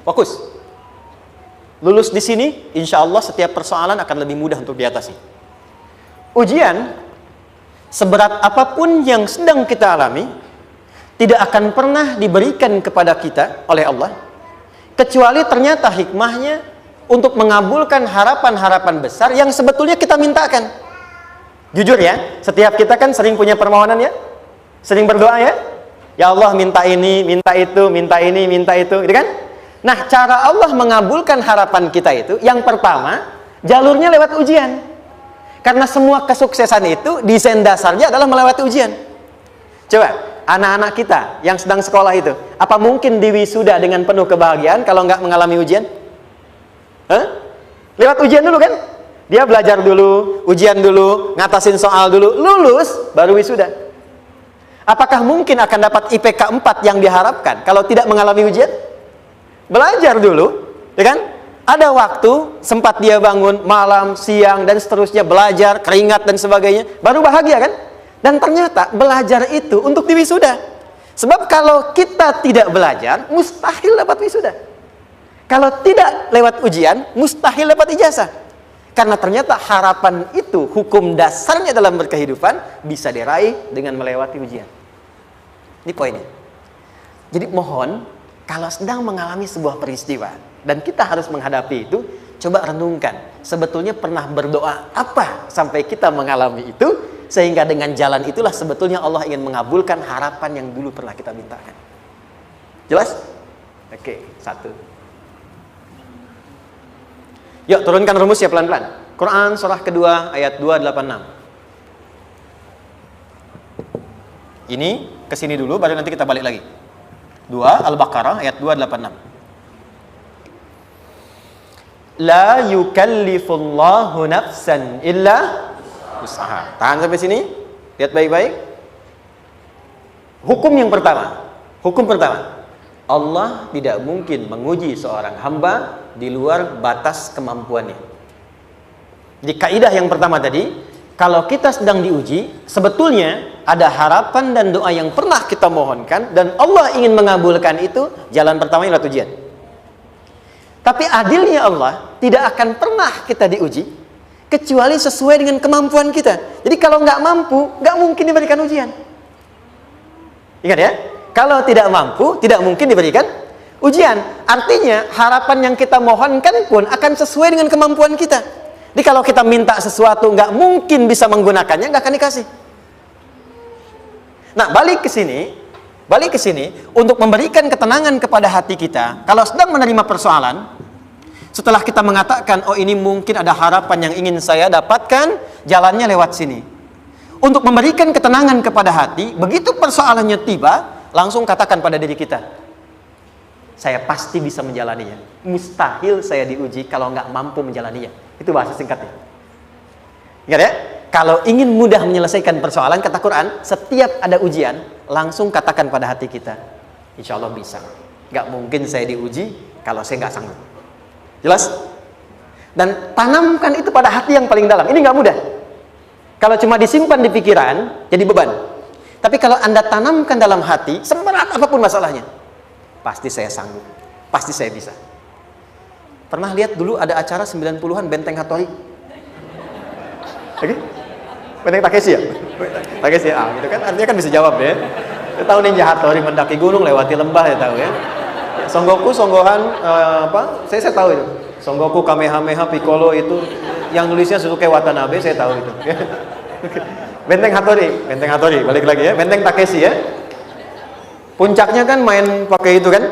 Fokus. Lulus di sini, insya Allah setiap persoalan akan lebih mudah untuk diatasi. Ujian, seberat apapun yang sedang kita alami, tidak akan pernah diberikan kepada kita oleh Allah, kecuali ternyata hikmahnya untuk mengabulkan harapan-harapan besar yang sebetulnya kita mintakan. Jujur ya, setiap kita kan sering punya permohonan ya, sering berdoa ya, ya Allah minta ini, minta itu, minta ini, minta itu, gitu kan? Nah, cara Allah mengabulkan harapan kita itu, yang pertama, jalurnya lewat ujian. Karena semua kesuksesan itu, desain dasarnya adalah melewati ujian. Coba, anak-anak kita yang sedang sekolah itu, apa mungkin diwisuda dengan penuh kebahagiaan kalau nggak mengalami ujian? Hah? Lewat ujian dulu kan? Dia belajar dulu, ujian dulu, ngatasin soal dulu, lulus, baru wisuda. Apakah mungkin akan dapat IPK 4 yang diharapkan kalau tidak mengalami ujian? Belajar dulu, ya kan? Ada waktu, sempat dia bangun malam, siang, dan seterusnya, belajar, keringat, dan sebagainya, baru bahagia kan? Dan ternyata belajar itu untuk diwisuda. Sebab kalau kita tidak belajar, mustahil dapat wisuda. Kalau tidak lewat ujian, mustahil dapat ijazah. Karena ternyata harapan itu, hukum dasarnya dalam berkehidupan, bisa diraih dengan melewati ujian. Ini poinnya. Jadi mohon, kalau sedang mengalami sebuah peristiwa dan kita harus menghadapi itu, coba renungkan, sebetulnya pernah berdoa apa sampai kita mengalami itu, sehingga dengan jalan itulah sebetulnya Allah ingin mengabulkan harapan yang dulu pernah kita mintakan. Jelas? Oke, satu. Yuk turunkan rumus ya pelan-pelan. Quran surah kedua ayat 286. Ini kesini dulu, baru nanti kita balik lagi. 2 Al-Baqarah ayat 286. La yukallifullahu nafsan illa wus'aha. Tahan sampai sini. Lihat baik-baik. Hukum yang pertama. Hukum pertama. Allah tidak mungkin menguji seorang hamba di luar batas kemampuannya. Jadi kaidah yang pertama tadi, kalau kita sedang diuji, sebetulnya ada harapan dan doa yang pernah kita mohonkan dan Allah ingin mengabulkan itu, jalan pertama adalah ujian. Tapi adilnya Allah, tidak akan pernah kita diuji kecuali sesuai dengan kemampuan kita. Jadi kalau nggak mampu, nggak mungkin diberikan ujian. Ingat ya, kalau tidak mampu, tidak mungkin diberikan ujian. Artinya harapan yang kita mohonkan pun akan sesuai dengan kemampuan kita. Jadi kalau kita minta sesuatu nggak mungkin bisa menggunakannya, nggak akan dikasih. Nah, balik ke sini untuk memberikan ketenangan kepada hati kita. Kalau sedang menerima persoalan, setelah kita mengatakan, oh ini mungkin ada harapan yang ingin saya dapatkan, jalannya lewat sini. Untuk memberikan ketenangan kepada hati, begitu persoalannya tiba, langsung katakan pada diri kita, saya pasti bisa menjalaninya. Mustahil saya diuji kalau nggak mampu menjalaninya. Itu bahasa singkatnya. Ingat ya? Kalau ingin mudah menyelesaikan persoalan, kata Quran, setiap ada ujian, langsung katakan pada hati kita, insya Allah bisa. Gak mungkin saya diuji kalau saya nggak sanggup. Jelas? Dan tanamkan itu pada hati yang paling dalam. Ini nggak mudah. Kalau cuma disimpan di pikiran, jadi beban. Tapi kalau Anda tanamkan dalam hati, seberat apapun masalahnya, pasti saya sanggup. Pasti saya bisa. Pernah lihat dulu ada acara 90-an Benteng Hattori? Oke? Benteng Takeshi ya? Takeshi ya, gitu kan artinya kan bisa jawab ya. Kita tahu Ninja Hattori mendaki gunung lewati lembah, ya tahu ya. Son Goku, Son Gohan, apa? Saya tahu itu. Son Goku, Kamehameha, Piccolo itu yang nulisnya Suzuki Watanabe, saya tahu itu. Benteng Hattori, balik lagi ya, Benteng Takeshi ya. Puncaknya kan main pakai itu kan,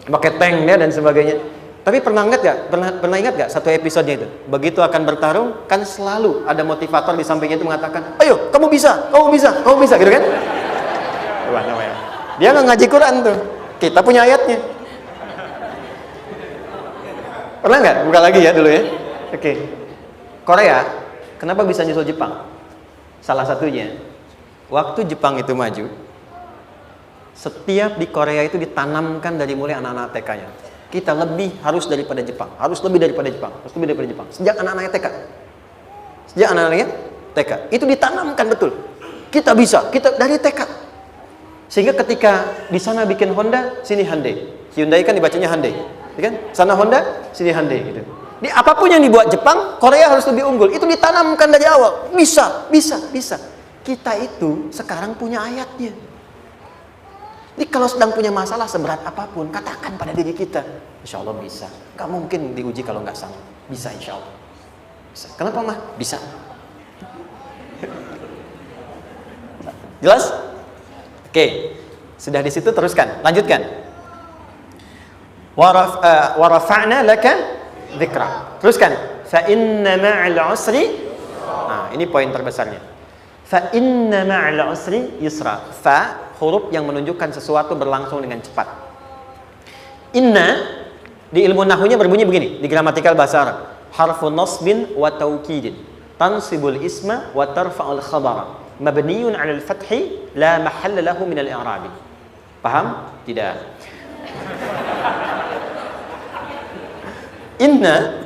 pakai tank ya dan sebagainya. Tapi pernah ingat gak satu episodenya itu? Begitu akan bertarung, kan selalu ada motivator di sampingnya itu mengatakan, ayo kamu bisa, gitu kan? Dia nggak ngaji Quran tuh, kita punya ayatnya. Pernah nggak? Buka lagi ya dulu ya. Oke. Korea, kenapa bisa nyusul Jepang? Salah satunya, waktu Jepang itu maju, setiap di Korea itu ditanamkan dari mulai anak-anak TK-nya. Kita harus lebih daripada Jepang. Sejak anak-anaknya TK. Itu ditanamkan betul. Kita bisa, kita dari TK. Sehingga ketika di sana bikin Honda, sini Hyundai. Hyundai kan dibacanya Hyundai. Ya kan? Sana Honda, sini Hyundai gitu. Di apapun yang dibuat Jepang, Korea harus lebih unggul. Itu ditanamkan dari awal. Bisa. Kita itu sekarang punya ayatnya. Jadi kalau sedang punya masalah seberat apapun, katakan pada diri kita, insya Allah bisa. Gak mungkin diuji kalau nggak sanggup. Bisa insya Allah. Bisa. Kenapa mah? Bisa. Jelas? Oke. Sudah di situ teruskan. Lanjutkan. Warafa'na laka dzikra. Teruskan. Fa inna ma'al usri. Nah, ini poin terbesarnya. Fa inna ma'al usri yusra. Fa huruf yang menunjukkan sesuatu berlangsung dengan cepat. Inna di ilmu nahwunya berbunyi begini, di gramatikal bahasa Arab. Harfu nasbin wa taukidin. Tansibul isma wa tarfa'ul khabara. Mabniyun 'alal fathi la mahalla lahu min al-i'rabi. Paham? Tidak. Inna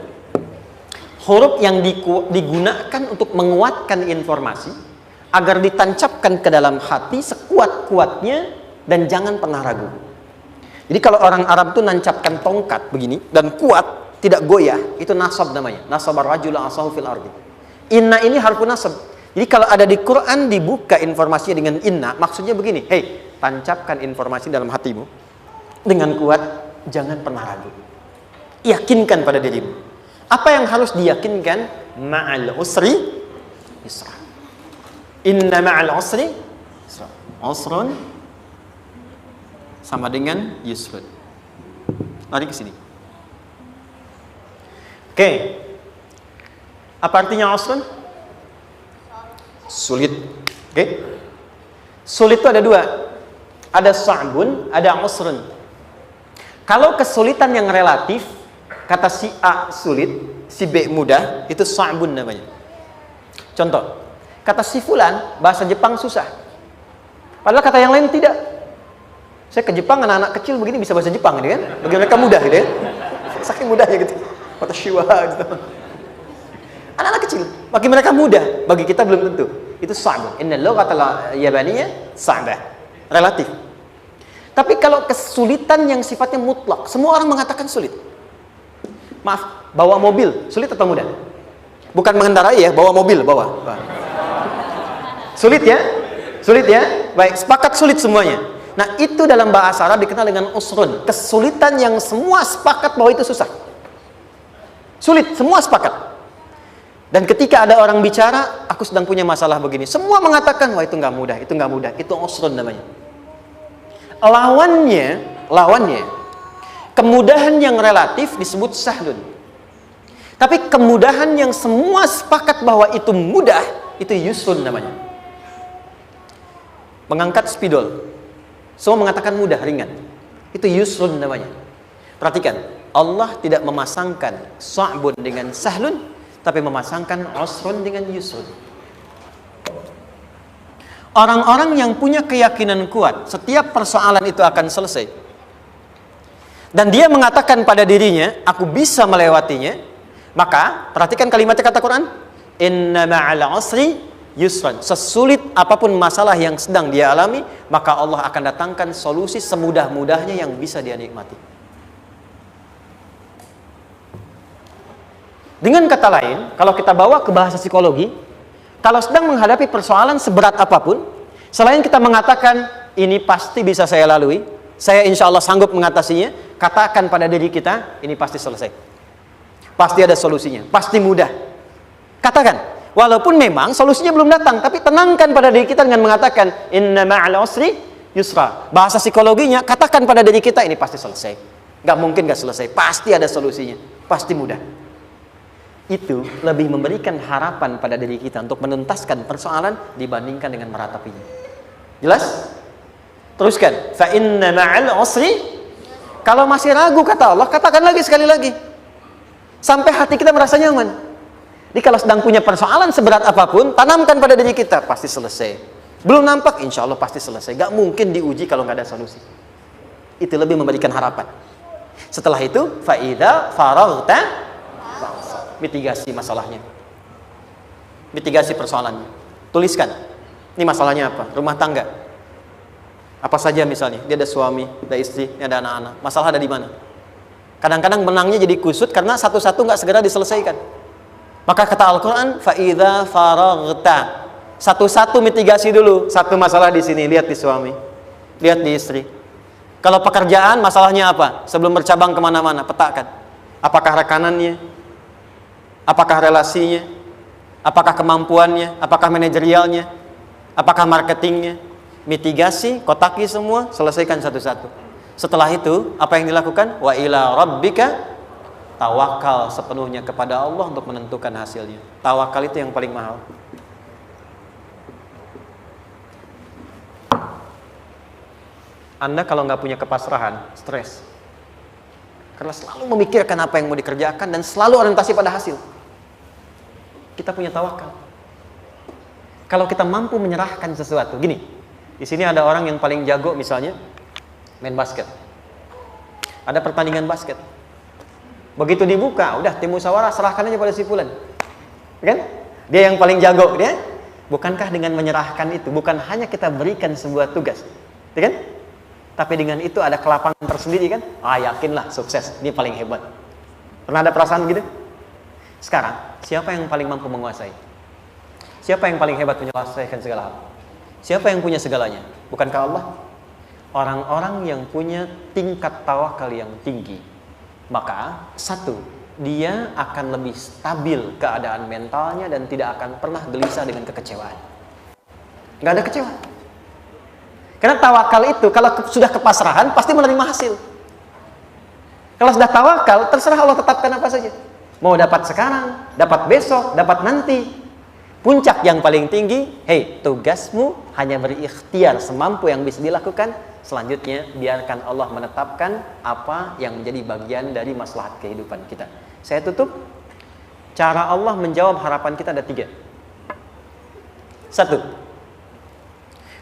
huruf yang digunakan untuk menguatkan informasi agar ditancapkan ke dalam hati sekuat-kuatnya dan jangan pernah ragu. Jadi kalau orang Arab itu nancapkan tongkat begini dan kuat, tidak goyah, itu nasab namanya. Nasabar rajula asahu fil ardi. Inna ini harfu nasab. Jadi kalau ada di Quran dibuka informasinya dengan inna, maksudnya begini, hei, tancapkan informasi dalam hatimu dengan kuat, jangan pernah ragu. Yakinkan pada dirimu. Apa yang harus diyakinkan? Ma'al usri yusra. Inna ma'al usri yusra. Usrun sama dengan yusrun. Lari ke sini. Oke. Apa artinya usrun? Sulit. Oke. Sulit itu ada dua. Ada sa'bun, ada usrun. Kalau kesulitan yang relatif, kata si A sulit, si B mudah, itu sa'bun namanya. Contoh, kata si fulan, bahasa Jepang susah. Padahal kata yang lain tidak. Saya ke Jepang, anak-anak kecil begini bisa bahasa Jepang, gitu kan? Bagi mereka mudah, gitu ya. Saking mudahnya gitu. Kata shiwa, gitu. Anak-anak kecil, bagi mereka mudah, bagi kita belum tentu. Itu sa'bun. Inna lughatal yabaniyah sa'bah. Relatif. Tapi kalau kesulitan yang sifatnya mutlak, semua orang mengatakan sulit. Maaf, bawa mobil, sulit atau mudah? Bukan mengendarai ya, bawa mobil, bawa. Sulit ya? Sulit ya? Baik, sepakat sulit semuanya. Nah, itu dalam bahasa Arab dikenal dengan usrun. Kesulitan yang semua sepakat bahwa itu susah. Sulit, semua sepakat. Dan ketika ada orang bicara, aku sedang punya masalah begini. Semua mengatakan, wah itu nggak mudah, itu nggak mudah. Itu usrun namanya. Lawannya, kemudahan yang relatif disebut sahlun. Tapi kemudahan yang semua sepakat bahwa itu mudah, itu yusrun namanya. Mengangkat spidol, semua mengatakan mudah, ringan. Itu yusrun namanya. Perhatikan, Allah tidak memasangkan sa'bun dengan sahlun, tapi memasangkan usrun dengan yusrun. Orang-orang yang punya keyakinan kuat, setiap persoalan itu akan selesai. Dan dia mengatakan pada dirinya, aku bisa melewatinya. Maka, perhatikan kalimatnya kata Quran. Inna ma'al usri yusran. Sesulit apapun masalah yang sedang dia alami, maka Allah akan datangkan solusi semudah-mudahnya yang bisa dia nikmati. Dengan kata lain, kalau kita bawa ke bahasa psikologi, kalau sedang menghadapi persoalan seberat apapun, selain kita mengatakan, ini pasti bisa saya lalui, saya insya Allah sanggup mengatasinya, katakan pada diri kita, ini pasti selesai. Pasti ada solusinya, pasti mudah. Katakan, walaupun memang solusinya belum datang, tapi tenangkan pada diri kita dengan mengatakan inna ma'al usri yusra. Bahasa psikologinya, katakan pada diri kita ini pasti selesai. Gak mungkin gak selesai, pasti ada solusinya, pasti mudah. Itu lebih memberikan harapan pada diri kita untuk menuntaskan persoalan dibandingkan dengan meratapinya. Jelas? Teruskan, fa inna ma'al usri. Kalau masih ragu kata Allah, katakan lagi sekali lagi sampai hati kita merasa nyaman. Jadi kalau sedang punya persoalan seberat apapun, tanamkan pada diri kita, pasti selesai. Belum nampak, insya Allah pasti selesai. Gak mungkin diuji kalau gak ada solusi. Itu lebih memberikan harapan. Setelah itu, fa'idha faraghta, mitigasi masalahnya, mitigasi persoalannya. Tuliskan, ini masalahnya apa? Rumah tangga. Apa saja misalnya, dia ada suami, ada istri, ada anak-anak. Masalah ada di mana? Kadang-kadang benangnya jadi kusut karena satu-satu nggak segera diselesaikan. Maka kata Al-Quran, fa'idha faraghta, satu-satu mitigasi dulu. Satu masalah di sini, lihat di suami, lihat di istri. Kalau pekerjaan, masalahnya apa? Sebelum bercabang kemana-mana, petakan. Apakah rekanannya? Apakah relasinya? Apakah kemampuannya? Apakah manajerialnya? Apakah marketingnya? Mitigasi, kotaki semua, selesaikan satu-satu. Setelah itu, apa yang dilakukan? Wa ila rabbika, tawakal sepenuhnya kepada Allah untuk menentukan hasilnya. Tawakal itu yang paling mahal. Anda kalau nggak punya kepasrahan, stres. Karena selalu memikirkan apa yang mau dikerjakan dan selalu orientasi pada hasil. Kita punya tawakal. Kalau kita mampu menyerahkan sesuatu, gini. Di sini ada orang yang paling jago misalnya main basket. Ada pertandingan basket. Begitu dibuka, udah tim musyawarah serahkan aja pada si fulan. Kan? Dia yang paling jago, dia. Bukankah dengan menyerahkan itu bukan hanya kita berikan sebuah tugas, ya kan? Tapi dengan itu ada kelapangan tersendiri kan? Ah, yakinlah sukses, ini paling hebat. Pernah ada perasaan gitu? Sekarang, siapa yang paling mampu menguasai? Siapa yang paling hebat menyelesaikan segala hal? Siapa yang punya segalanya? Bukankah Allah? Orang-orang yang punya tingkat tawakal yang tinggi, maka satu, dia akan lebih stabil keadaan mentalnya dan tidak akan pernah gelisah dengan kekecewaan. Nggak ada kecewa. Karena tawakal itu kalau sudah kepasrahan pasti menerima hasil. Kalau sudah tawakal, terserah Allah tetapkan apa saja. Mau dapat sekarang, dapat besok, dapat nanti. Puncak yang paling tinggi, hei, tugasmu hanya berikhtiar semampu yang bisa dilakukan. Selanjutnya, biarkan Allah menetapkan apa yang menjadi bagian dari maslahat kehidupan kita. Saya tutup. Cara Allah menjawab harapan kita ada 3. 1.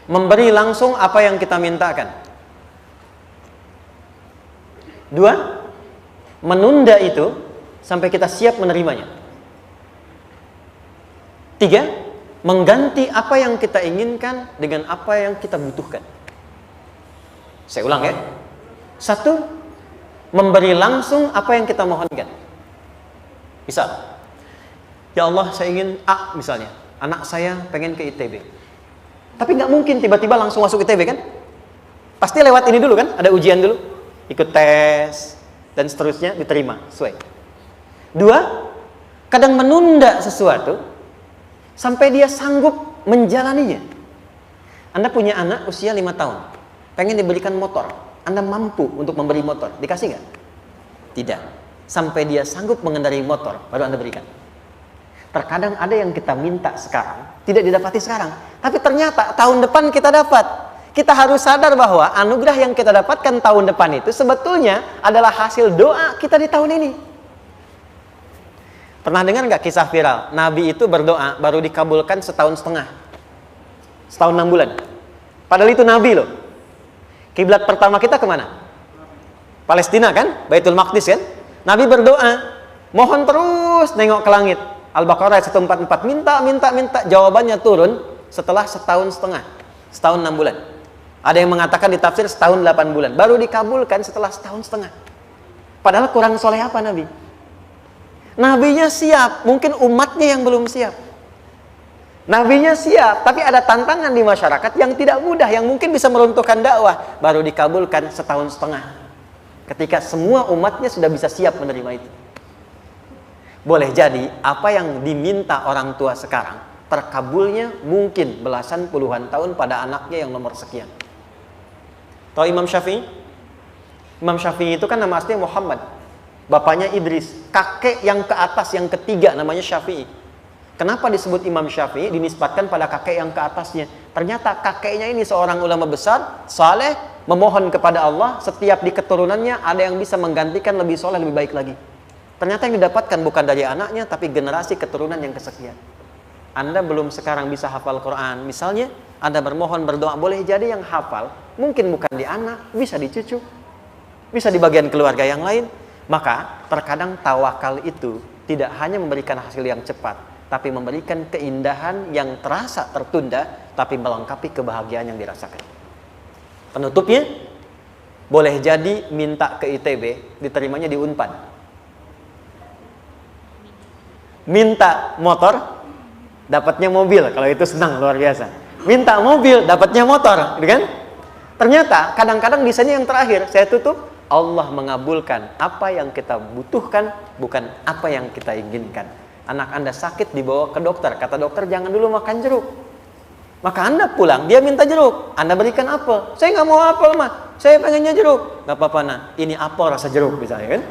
Memberi langsung apa yang kita mintakan. 2. Menunda itu sampai kita siap menerimanya. 3. Mengganti apa yang kita inginkan dengan apa yang kita butuhkan. Saya ulang ya. 1. Memberi langsung apa yang kita mohonkan. Misal, ya Allah saya ingin A misalnya, anak saya pengen ke ITB. Tapi nggak mungkin tiba-tiba langsung masuk ITB kan? Pasti lewat ini dulu kan? Ada ujian dulu, ikut tes dan seterusnya diterima sesuai. 2. Kadang menunda sesuatu sampai dia sanggup menjalaninya. Anda punya anak usia 5 tahun, pengen diberikan motor. Anda mampu untuk memberi motor, dikasih nggak? Tidak. Sampai dia sanggup mengendarai motor, baru Anda berikan. Terkadang ada yang kita minta sekarang, tidak didapati sekarang. Tapi ternyata tahun depan kita dapat. Kita harus sadar bahwa anugerah yang kita dapatkan tahun depan itu sebetulnya adalah hasil doa kita di tahun ini. Pernah dengar nggak kisah viral? Nabi itu berdoa baru dikabulkan setahun setengah, setahun 6 bulan. Padahal itu Nabi loh. Kiblat pertama kita kemana? Palestina kan? Baitul Maqdis kan? Nabi berdoa, mohon terus nengok ke langit. Al-Baqarah 144, minta. Jawabannya turun setelah setahun setengah, setahun 6 bulan. Ada yang mengatakan di tafsir setahun 8 bulan. Baru dikabulkan setelah setahun setengah. Padahal kurang soleh apa Nabi? Nabinya siap, mungkin umatnya yang belum siap. Nabinya siap, tapi ada tantangan di masyarakat yang tidak mudah, yang mungkin bisa meruntuhkan dakwah. Baru dikabulkan setahun setengah, ketika semua umatnya sudah bisa siap menerima itu. Boleh jadi apa yang diminta orang tua sekarang, terkabulnya mungkin belasan puluhan tahun pada anaknya yang nomor sekian. Tahu Imam Syafi'i? Imam Syafi'i itu kan nama aslinya Muhammad, bapaknya Idris, kakek yang ke atas yang ketiga namanya Syafi'i. Kenapa disebut Imam Syafi'i? Dinisbatkan pada kakek yang ke atasnya. Ternyata kakeknya ini seorang ulama besar, saleh, memohon kepada Allah, setiap di keturunannya ada yang bisa menggantikan lebih soleh, lebih baik lagi. Ternyata yang didapatkan bukan dari anaknya, tapi generasi keturunan yang kesekian. Anda belum sekarang bisa hafal Quran, misalnya Anda bermohon, berdoa, boleh jadi yang hafal mungkin bukan di anak, bisa di cucu, bisa di bagian keluarga yang lain. Maka terkadang tawakal itu tidak hanya memberikan hasil yang cepat, tapi memberikan keindahan yang terasa tertunda, tapi melengkapi kebahagiaan yang dirasakan. Penutupnya, boleh jadi minta ke ITB, diterimanya di Unpad. Minta motor, dapatnya mobil. Kalau itu senang, luar biasa. Minta mobil, dapatnya motor, gitu kan? Ternyata kadang-kadang desainnya yang terakhir, saya tutup, Allah mengabulkan apa yang kita butuhkan, bukan apa yang kita inginkan. Anak Anda sakit, dibawa ke dokter, kata dokter jangan dulu makan jeruk. Maka Anda pulang, dia minta jeruk, Anda berikan apel. Saya nggak mau apel mah, saya pengennya jeruk. Nggak apa-apa nah, ini apel rasa jeruk misalnya kan?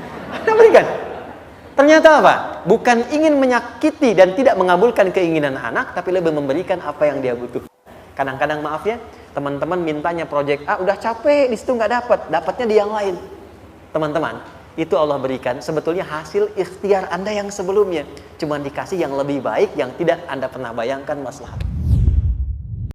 Anda berikan. Ternyata apa? Bukan ingin menyakiti dan tidak mengabulkan keinginan anak, tapi lebih memberikan apa yang dia butuh. Kadang-kadang maaf ya, teman-teman mintanya proyek A, udah capek, di situ nggak dapat, dapatnya di yang lain. Teman-teman, itu Allah berikan sebetulnya hasil ikhtiar Anda yang sebelumnya. Cuma dikasih yang lebih baik, yang tidak Anda pernah bayangkan maslahat.